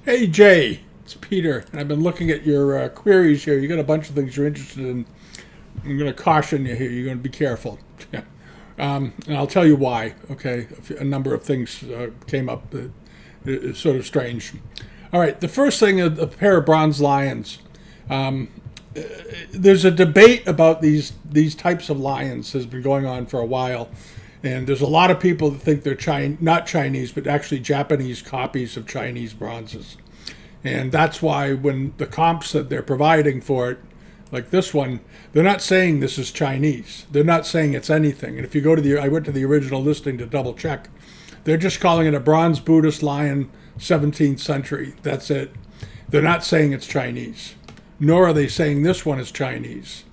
Hey Jay, it's Peter, and I've been looking at your queries here. You got a bunch of things you're interested in. I'm going to caution you here. You're going to be careful, and I'll tell you why. Okay, a number of things came up that is sort of strange. All right, the first thing is a pair of bronze lions. There's a debate about these types of lions has been going on for a while, and there's a lot of people that think they're not Chinese, but actually Japanese copies of Chinese bronzes. And that's why when the comps that they're providing for it, like this one, they're not saying this is Chinese. They're not saying it's anything. And if you go to I went to the original listing to double check, they're just calling it a bronze Buddhist lion, 17th century. That's it. They're not saying it's Chinese, nor are they saying this one is Chinese.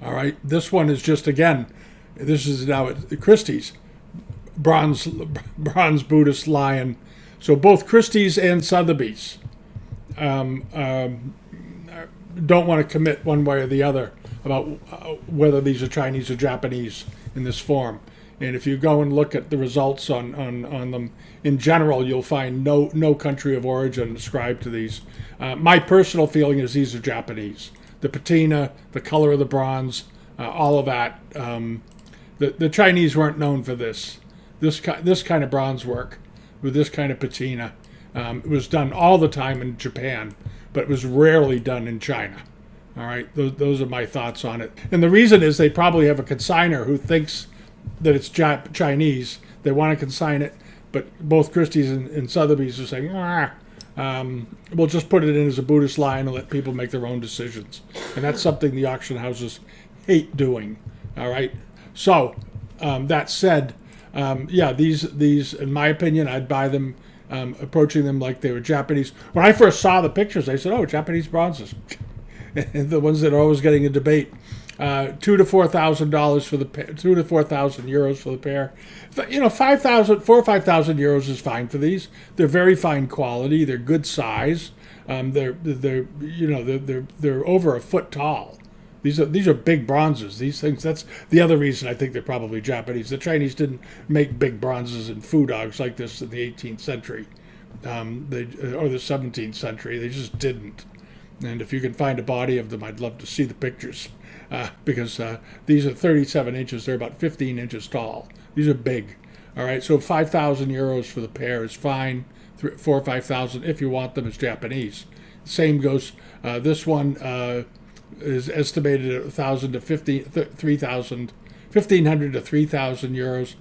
All right, this one is just, again, this is now at Christie's, bronze Buddhist lion. So both Christie's and Sotheby's don't want to commit one way or the other about whether these are Chinese or Japanese in this form. And if you go and look at the results on them, in general, you'll find no country of origin ascribed to these. My personal feeling is these are Japanese. The patina, the color of the bronze, all of that. The Chinese weren't known for this. This kind of bronze work with this kind of patina. It was done all the time in Japan, but it was rarely done in China. All right, those are my thoughts on it. And the reason is they probably have a consignor who thinks that it's Chinese. They want to consign it, but both Christie's and Sotheby's are saying, we'll just put it in as a Buddhist lion and let people make their own decisions. And that's something the auction houses hate doing. All right. So that said, these, in my opinion, I'd buy them, approaching them like they were Japanese. When I first saw the pictures, I said, "Oh, Japanese bronzes," and the ones that are always getting a debate. $2,000 to $4,000 for the pair, 2,000 to 4,000 euros for the pair. 4,000 or 5,000 euros is fine for these. They're very fine quality. They're good size. They're over a foot tall. These are big bronzes. These things. That's the other reason I think they're probably Japanese. The Chinese didn't make big bronzes and food dogs like this in the 18th century, or the 17th century. They just didn't. And if you can find a body of them, I'd love to see the pictures, because these are 37 inches. They're about 15 inches tall. These are big. All right, so 5,000 euros for the pair is fine. 4,000 or 5,000 if you want them as Japanese. Same goes. This one is estimated at 1,000 to 3,000, 1,500 to 3,000 euros.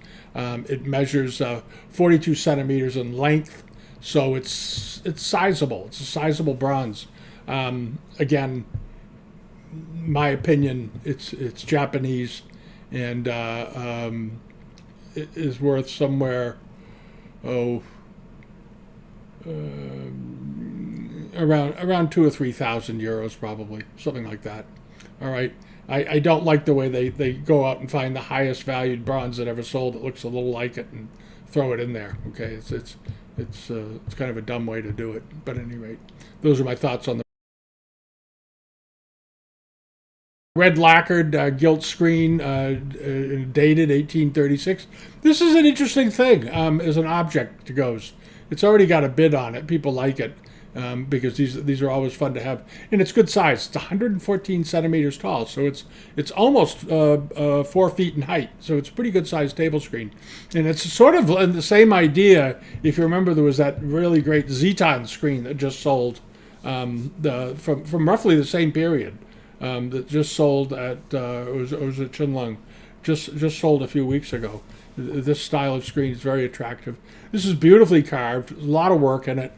It measures 42 centimeters in length, so it's sizable. It's a sizable bronze. Again, my opinion, it's Japanese, and it is worth somewhere around 2,000 or 3,000 euros, probably, something like that. All right. I don't like the way they go out and find the highest valued bronze that ever sold that looks a little like it and throw it in there. Okay, it's kind of a dumb way to do it. But at any rate, those are my thoughts on the red lacquered gilt screen, dated 1836. This is an interesting thing as an object goes. It's already got a bid on it. People like it because these are always fun to have, and it's good size. It's 114 centimeters tall, so it's almost 4 feet in height. So it's a pretty good sized table screen, and it's sort of the same idea. If you remember, there was that really great Zeton screen that just sold from roughly the same period. That just sold at it was at Chinlung, just sold a few weeks ago. This style of screen is very attractive. This is beautifully carved. There's a lot of work in it.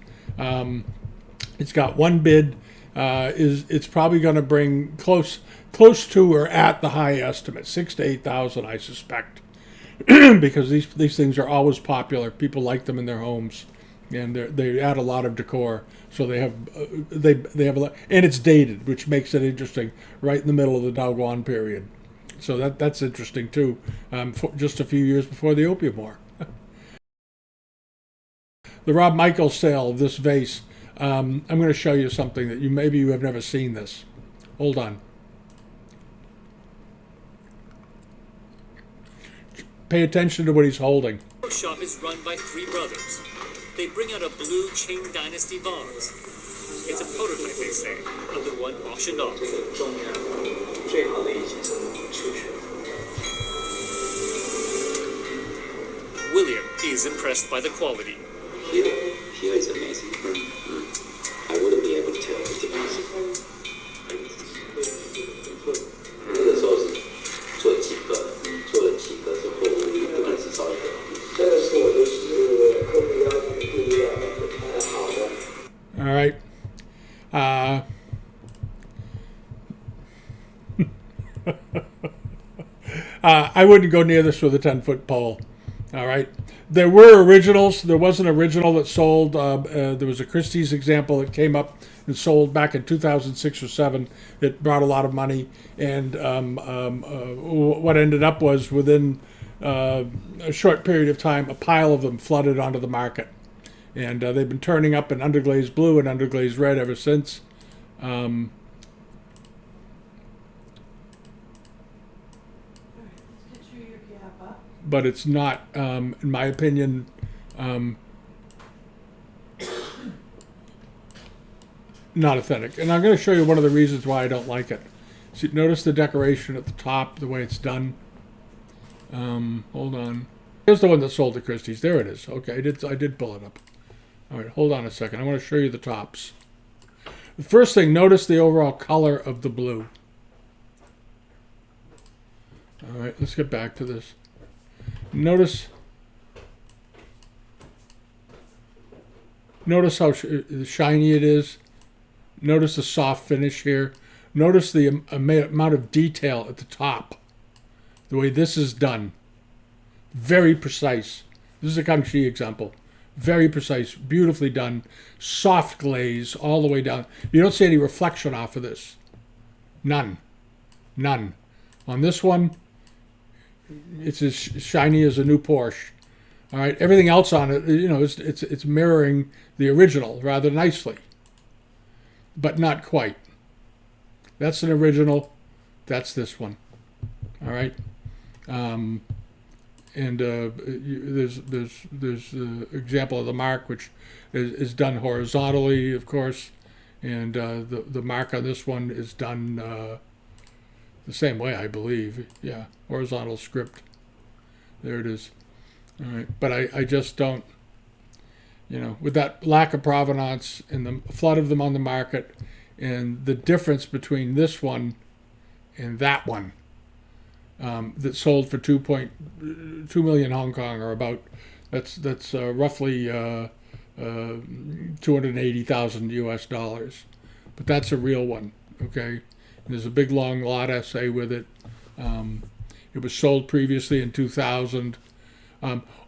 It's got one bid. It's probably going to bring close to or at the high estimate, 6,000 to 8,000, I suspect, because these things are always popular. People like them in their homes, and they add a lot of decor. So they have a lot, and it's dated, which makes it interesting. Right in the middle of the Daoguan period, so that's interesting too. Just a few years before the Opium War. The Rob Michaels sale of this vase. I'm going to show you something that maybe you have never seen this. Hold on. Pay attention to what he's holding. Our shop is run by three brothers. they bring out a blue Qing Dynasty vase. It's a prototype, they say, of the one auctioned off. William is impressed by the quality. Here is amazing. I wouldn't be able to tell the difference. 那个时候是做了几个之后，不能只烧一个。这个是我就是客户要求的第一个，好的。All right. I wouldn't go near this with a 10-foot pole. All right. There were originals. There was an original that sold. There was a Christie's example that came up and sold back in 2006 or 7. It brought a lot of money. And what ended up was within a short period of time, a pile of them flooded onto the market. And they've been turning up in underglazed blue and underglazed red ever since. But it's not, in my opinion, not authentic. And I'm going to show you one of the reasons why I don't like it. See, notice the decoration at the top, the way it's done. Hold on. Here's the one that sold to Christie's. There it is. Okay, I did pull it up. All right, hold on a second. I want to show you the tops. The first thing, notice the overall color of the blue. All right, let's get back to this. Notice how shiny it is. Notice the soft finish here. Notice the amount of detail at the top. The way this is done. Very precise. This is a Kangxi example. Very precise, beautifully done. Soft glaze all the way down. You don't see any reflection off of this. None. None. On this one, it's as shiny as a new Porsche. All right, everything else on it, you know, it's mirroring the original rather nicely, but not quite. That's an original. That's this one. All right, and there's the example of the mark, which is done horizontally, of course, and the mark on this one is done the same way, I believe. Yeah, horizontal script. There it is. All right, but I just don't, you know, with that lack of provenance and the flood of them on the market and the difference between this one and that one that sold for 2.2 million Hong Kong, or about, that's roughly 280,000 US dollars. But that's a real one, okay? And there's a big long lot essay with it. It was sold previously in 2000.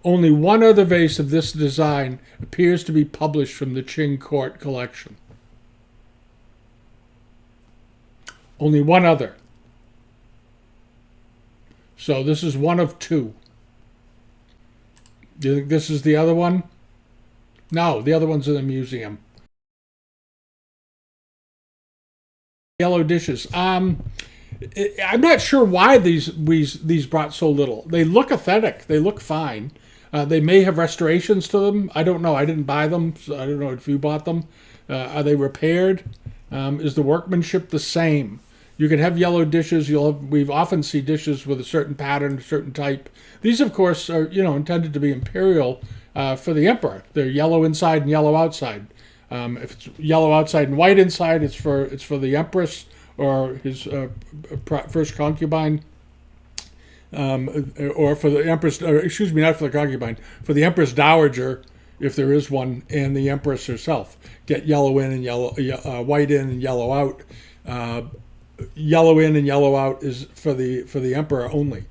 Only one other vase of this design appears to be published from the Qing Court collection. Only one other. So this is one of two. Do you think this is the other one? No, the other one's in the museum. Yellow dishes. I'm not sure why these brought so little. They look authentic. They look fine. They may have restorations to them. I don't know. I didn't buy them, so I don't know if you bought them. Are they repaired? Is the workmanship the same? You can have yellow dishes. We've often see dishes with a certain pattern, a certain type. These, of course, are intended to be imperial for the emperor. They're yellow inside and yellow outside. If it's yellow outside and white inside, it's for the empress or his first concubine, or for the empress. Or, excuse me, not for the concubine, for the empress dowager, if there is one, and the empress herself. Get yellow in and white in and yellow out. Yellow in and yellow out is for the emperor only.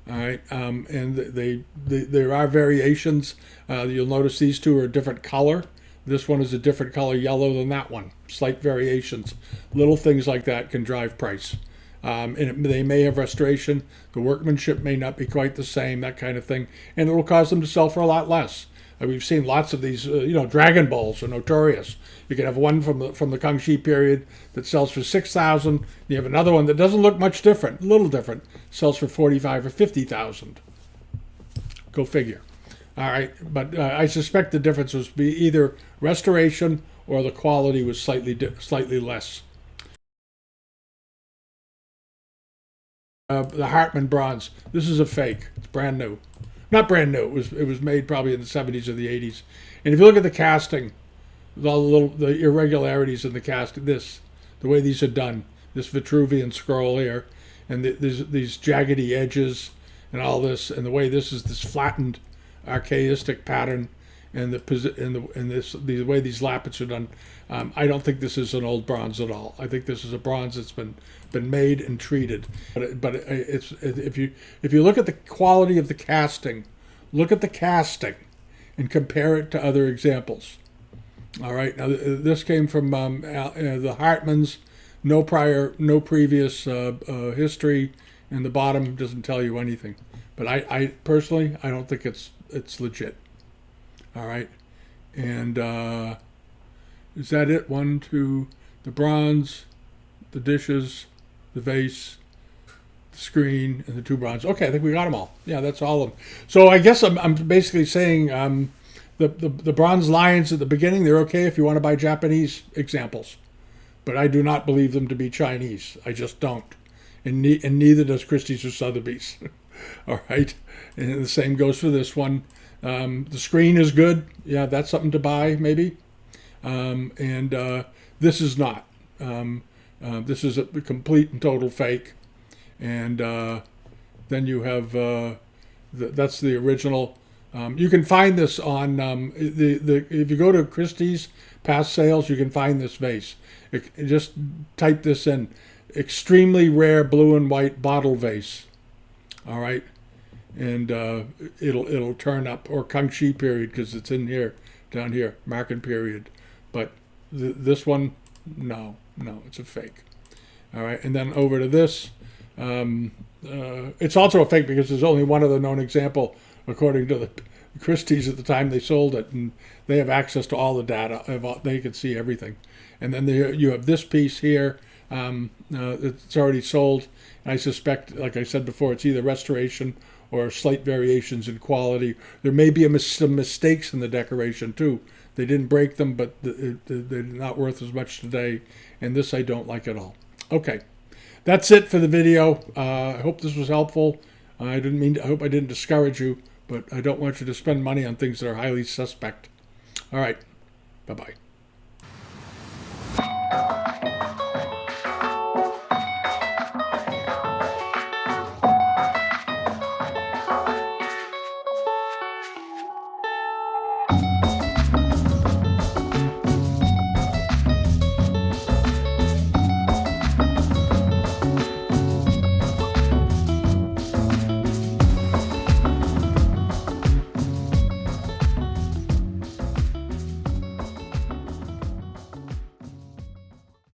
All right, and there are variations. You'll notice these two are a different color. This one is a different color yellow than that one. Slight variations. Little things like that can drive price. They may have restoration. The workmanship may not be quite the same, that kind of thing. And it will cause them to sell for a lot less. We've seen lots of these, Dragon Balls are notorious. You can have one from the Kangxi period that sells for 6,000. You have another one that doesn't look much different, a little different, sells for 45 or 50,000. Go figure. All right, but I suspect the difference was be either restoration or the quality was slightly less. The Hartman bronze. This is a fake. It's brand new. Not brand new. It was made probably in the 70s or the 80s. And if you look at the casting, all the irregularities in the casting, the way these are done, this Vitruvian scroll here, and these jaggedy edges, and all this, and the way this is this flattened, archaistic pattern, and the way these lappets are done. I don't think this is an old bronze at all. I think this is a bronze that's been made and treated. If you look at the quality of the casting, look at the casting, and compare it to other examples. All right. Now this came from the Hartmans. No previous history, and the bottom doesn't tell you anything. But I personally, I don't think it's legit. All right, and is that it? 1, 2, the bronze, the dishes, the vase, the screen, and the 2 bronze. Okay, I think we got them all. Yeah, that's all of them. So I guess I'm basically saying the bronze lions at the beginning, they're okay if you want to buy Japanese examples, but I do not believe them to be Chinese. I just don't, and neither does Christie's or Sotheby's. All right, and the same goes for this one. The screen is good. Yeah, that's something to buy maybe. And this is not. This is a complete and total fake. And then you have that's the original. You can find this on if you go to Christie's past sales, you can find this vase. Just type this in: extremely rare blue and white bottle vase. All right. And it'll turn up, or Kangxi period, because it's in here, down here, Marken period. But this one, no, it's a fake. All right, and then over to this, it's also a fake because there's only one other known example, according to the Christie's at the time they sold it, and they have access to all the data. They can see everything. And then you have this piece here. It's already sold. And I suspect, like I said before, it's either restoration or slight variations in quality. There may be some mistakes in the decoration too. They didn't break them, but they're not worth as much today. And this I don't like at all. Okay, that's it for the video. I hope this was helpful. I hope I didn't discourage you, but I don't want you to spend money on things that are highly suspect. All right, bye-bye.